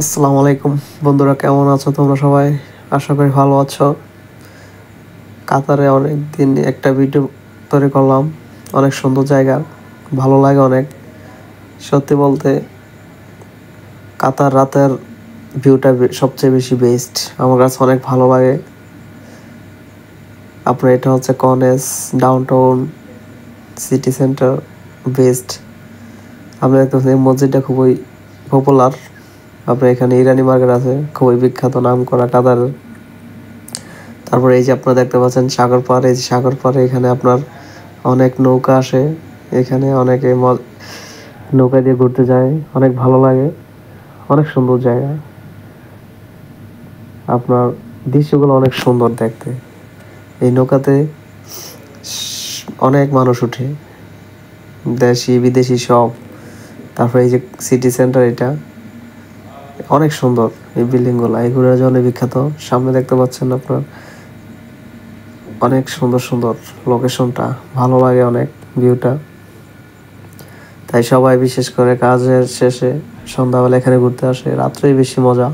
আসসালামু আলাইকুম বন্ধুরা, কেমন আছো তোমরা সবাই? আশা করি ভালো আছো। কাতারে অনেক দিন একটা ভিডিও তৈরি করলাম। অনেক সুন্দর জায়গা, ভালো লাগে অনেক। সত্যি বলতে কাতার রাতের ভিউটা সবচেয়ে বেশি বেস্ট, আমার কাছে অনেক ভালো লাগে। আপনার এটা হচ্ছে কনেস ডাউনটাউন সিটি সেন্টার বেস্ট। আপনি দেখতে পাচ্ছেন মসজিদটা খুবই পপুলার। আপনার এখানে ইরানি মার্কেট আছে, খুবই বিখ্যাত নাম করা কাতারের। তারপরে এই যে আপনারা দেখতে পাচ্ছেন সাগর পাড়, এই যে সাগর পাড়ে এখানে আপনার অনেক নৌকা আসে। এখানে অনেকে নৌকা দিয়ে ঘুরতে যায়, অনেক ভালো লাগে, অনেক সুন্দর জায়গা। আপনার দৃশ্যগুলো অনেক সুন্দর দেখতে। এই নৌকাতে অনেক মানুষ উঠে, দেশি বিদেশি সব। তারপরে এই যে সিটি সেন্টার, এটা অনেক সুন্দর। এই বিল্ডিংগুলো এই ঘুরার জন্য বিখ্যাত। সামনে দেখতে পাচ্ছেন আপনার অনেক সুন্দর সুন্দর লোকেশনটা, ভালো লাগে অনেক ভিউটা। তাই সবাই বিশেষ করে কাজের শেষে সন্ধ্যাবেলা এখানে ঘুরতে আসে, রাত্রেই বেশি মজা।